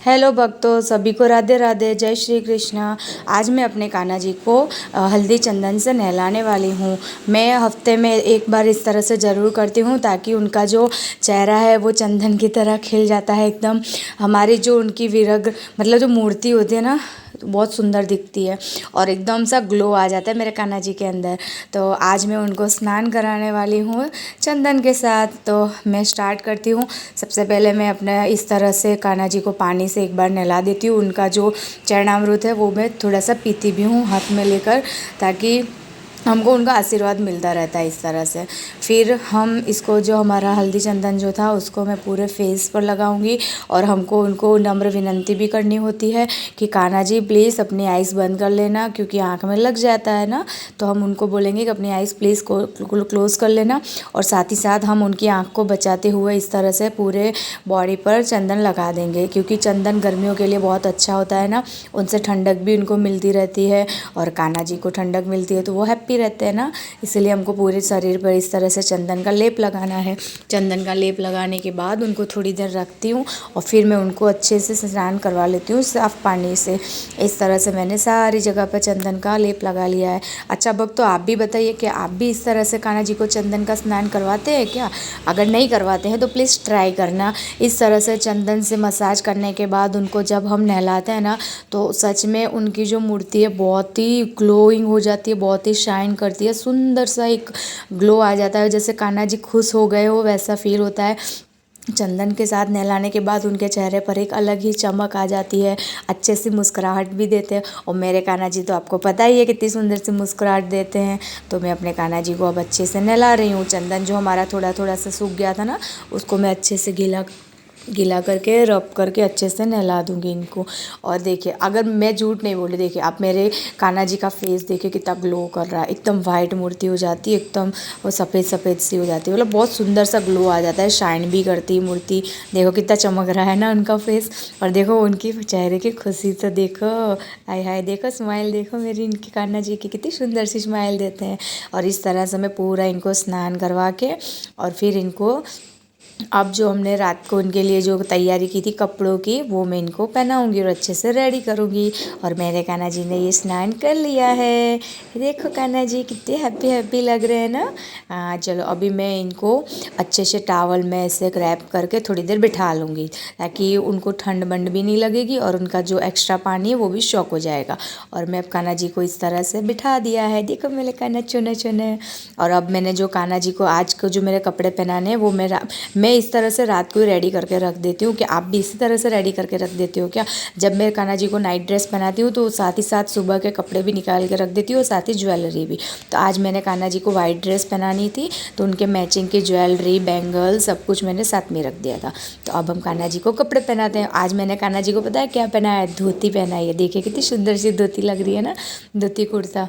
Hello भक्तों, सभी को राधे राधे, जय श्री कृष्ण। आज मैं अपने कान्हा जी को हल्दी चंदन से नहलाने वाली हूँ। मैं हफ्ते में एक बार इस तरह से ज़रूर करती हूँ ताकि उनका जो चेहरा है वो चंदन की तरह खिल जाता है एकदम। हमारी जो उनकी विरग मतलब जो मूर्ति होती है ना, बहुत सुंदर दिखती है और एकदम सा ग्लो आ जाता है मेरे कान्हा जी के अंदर। तो आज मैं उनको स्नान कराने वाली हूँ चंदन के साथ। तो मैं स्टार्ट करती हूँ। सबसे पहले मैं अपने इस तरह से कान्हा जी को पानी से एक बार नहला देती हूँ। उनका जो चरणामृत है वो मैं थोड़ा सा पीती भी हूँ हाथ में लेकर, ताकि हमको उनका आशीर्वाद मिलता रहता है इस तरह से। फिर हम इसको जो हमारा हल्दी चंदन जो था उसको मैं पूरे फेस पर लगाऊंगी। और हमको उनको नम्र विनंती भी करनी होती है कि कान्हा जी प्लीज़ अपनी आइज़ बंद कर लेना, क्योंकि आँख में लग जाता है ना। तो हम उनको बोलेंगे कि अपनी आइज़ प्लीज़ को क्लोज़ कर लेना। और साथ ही साथ हम उनकी आँख को बचाते हुए इस तरह से पूरे बॉडी पर चंदन लगा देंगे, क्योंकि चंदन गर्मियों के लिए बहुत अच्छा होता है ना। उनसे ठंडक भी उनको मिलती रहती है और कान्हा जी को ठंडक मिलती है तो वो हैप्पी रहते हैं ना। इसलिए हमको पूरे शरीर पर इस तरह से चंदन का लेप लगाना है। चंदन का लेप लगाने के बाद उनको थोड़ी देर रखती हूँ और फिर मैं उनको अच्छे से स्नान करवा लेती हूँ साफ़ पानी से। इस तरह से मैंने सारी जगह पर चंदन का लेप लगा लिया है। अच्छा भक्तों, आप भी बताइए कि आप भी इस तरह से कान्हा जी को चंदन का स्नान करवाते हैं क्या? अगर नहीं करवाते हैं तो प्लीज़ ट्राई करना। इस तरह से चंदन से मसाज करने के बाद उनको जब हम नहलाते हैं ना, तो सच में उनकी जो मूर्ति है बहुत ही ग्लोइंग हो जाती है, बहुत ही शाइन करती है। सुंदर सा एक ग्लो आ जाता है, जैसे कान्हा जी खुश हो गए हो वैसा फील होता है। चंदन के साथ नहलाने के बाद उनके चेहरे पर एक अलग ही चमक आ जाती है, अच्छे सी मुस्कुराहट भी देते हैं। और मेरे कान्हा जी तो आपको पता ही है कितनी सुंदर सी मुस्कुराहट देते हैं। तो मैं अपने कान्हा जी को अब अच्छे से नहला रही हूँ। चंदन जो हमारा थोड़ा थोड़ा सा सूख गया था ना, उसको मैं अच्छे से गीला गीला करके रब करके अच्छे से नहला दूँगी इनको। और देखिए, अगर मैं झूठ नहीं बोली, देखिए आप मेरे कान्हा जी का फेस देखिए कितना ग्लो कर रहा है। एकदम वाइट मूर्ति हो जाती है, एकदम वो सफ़ेद सफ़ेद सी हो जाती है, मतलब बहुत सुंदर सा ग्लो आ जाता है, शाइन भी करती है मूर्ति। देखो कितना चमक रहा है ना उनका फेस। और देखो उनकी चेहरे की खुशी तो देखो, हाय हाय, देखो स्माइल देखो मेरी इनकी कान्हा जी की, कितनी सुंदर सी स्माइल देते हैं। और इस तरह से मैं पूरा इनको स्नान करवा के और फिर इनको अब जो हमने रात को उनके लिए जो तैयारी की थी कपड़ों की, वो मैं इनको पहनाऊँगी और अच्छे से रेडी करूँगी। और मेरे कान्हा जी ने ये स्नान कर लिया है। देखो कान्हा जी कितने हैप्पी हैप्पी लग रहे हैं ना। चलो अभी मैं इनको अच्छे से टावल में ऐसे रैप करके थोड़ी देर बिठा लूँगी, ताकि उनको ठंड बंड भी नहीं लगेगी और उनका जो एक्स्ट्रा पानी है वो भी शॉक हो जाएगा। और मैं अब कान्हा जी को इस तरह से बिठा दिया है। देखो मेरे कान्हा चुने चुने। और अब मैंने जो कान्हा जी को आज को जो मेरे कपड़े पहनाने हैं वो मैं इस तरह से रात को ही रेडी करके रख देती हूँ। कि आप भी इसी तरह से रेडी करके रख देती हो क्या? जब मैं कान्हा जी को नाइट ड्रेस पहनाती हूँ तो साथ ही साथ सुबह के कपड़े भी निकाल के रख देती हूँ और साथ ही ज्वेलरी भी। तो आज मैंने कान्हा जी को वाइट ड्रेस पहनानी थी, तो उनके मैचिंग की ज्वेलरी, बैंगल, सब कुछ मैंने साथ में रख दिया था। तो अब हम कान्हा जी को कपड़े पहनाते हैं। आज मैंने कान्हा जी को पता है क्या पहनाया है? धोती पहनाई है। देखिए कितनी सुंदर सी धोती लग रही है ना, धोती कुर्ता।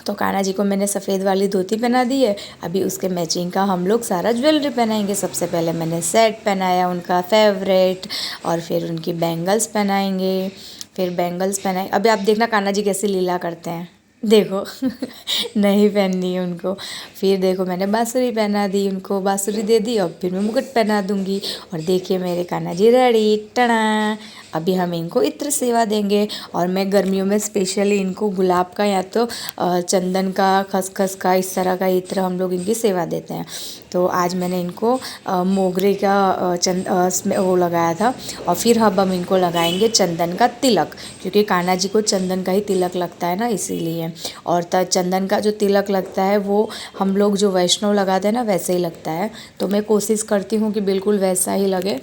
तो कान्हा जी को मैंने सफ़ेद वाली धोती पहना दी है। अभी उसके मैचिंग का हम लोग सारा ज्वेलरी पहनाएंगे। सबसे पहले मैंने सेट पहनाया उनका फेवरेट, और फिर उनकी बैंगल्स पहनाएंगे। फिर बैंगल्स पहनाए, अभी आप देखना कान्हा जी कैसे लीला करते हैं, देखो नहीं पहननी है उनको। फिर देखो मैंने बाँसुरी पहना दी, उनको बाँसुरी दे दी। अब फिर मैं मुकुट पहना दूंगी। और देखिए मेरे कान्हा जी रेडी, टना। अभी हम इनको इत्र सेवा देंगे। और मैं गर्मियों में स्पेशली इनको गुलाब का या तो चंदन का, खसखस का, इस तरह का इत्र हम लोग इनकी सेवा देते हैं। तो आज मैंने इनको मोगरे का वो लगाया था। और फिर अब हम इनको लगाएंगे चंदन का तिलक, क्योंकि कान्हा जी को चंदन का ही तिलक लगता है ना, इसीलिए। और चंदन का जो तिलक लगता है वो हम लोग जो वैष्णव लगाते हैं ना, वैसे ही लगता है। तो मैं कोशिश करती हूँ कि बिल्कुल वैसा ही लगे।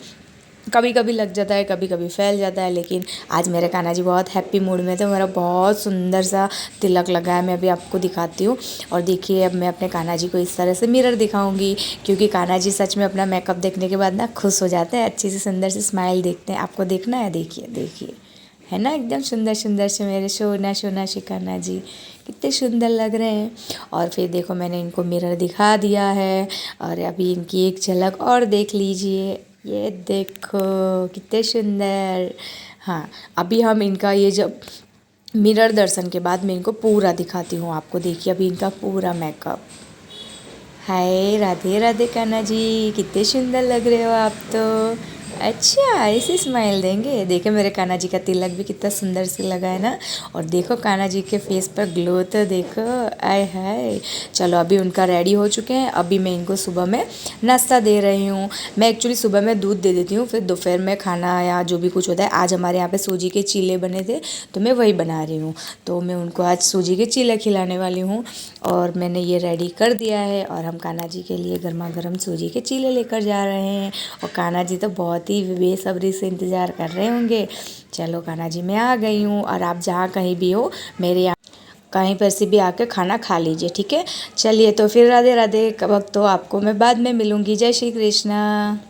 कभी कभी लग जाता है, कभी कभी फैल जाता है, लेकिन आज मेरे कान्हा जी बहुत हैप्पी मूड में थे। मेरा बहुत सुंदर सा तिलक लगा है, मैं अभी आपको दिखाती हूँ। और देखिए अब मैं अपने कान्हा जी को इस तरह से मिरर दिखाऊंगी, क्योंकि कान्हा जी सच में अपना मेकअप देखने के बाद ना खुश हो जाते हैं, अच्छी सी सुंदर सी स्माइल देखते हैं। आपको देखना है? देखिए देखिए, है ना एकदम सुंदर सुंदर से मेरे सोना सोना से कान्हा जी, कितने सुंदर लग रहे हैं। और फिर देखो मैंने इनको मिरर दिखा दिया है। और अभी इनकी एक झलक और देख लीजिए, ये देखो कितने सुंदर। हाँ, अभी हम इनका ये जब मिरर दर्शन के बाद मैं इनको पूरा दिखाती हूँ आपको। देखिए अभी इनका पूरा मेकअप। हाय राधे राधे कान्हा जी, कितने सुंदर लग रहे हो आप तो। अच्छा, ऐसी स्माइल देंगे। देखो मेरे कान्हा जी का तिलक भी कितना सुंदर से लगा है ना। और देखो कान्हा जी के फेस पर ग्लो तो देखो, आय हाय। चलो अभी उनका रेडी हो चुके हैं। अभी मैं इनको सुबह में नाश्ता दे रही हूँ। मैं एक्चुअली सुबह में दूध दे देती हूँ, फिर दोपहर में खाना या जो भी कुछ होता है। आज हमारे यहाँ पे सूजी के चीले बने थे तो मैं वही बना रही हूँ। तो मैं उनको आज सूजी के चीले खिलाने वाली हूँ। और मैंने ये रेडी कर दिया है और हम कान्हा जी के लिए गर्मा गर्म सूजी के चीले लेकर जा रहे हैं। और कान्हा जी तो बहुत ही बेसब्री से इंतज़ार कर रहे होंगे। चलो कान्हा जी मैं आ गई हूँ। और आप जहाँ कहीं भी हो मेरे यहाँ कहीं पर से भी आकर खाना खा लीजिए, ठीक है। चलिए तो फिर राधे राधे। वक्त तो आपको मैं बाद में मिलूँगी। जय श्री कृष्णा।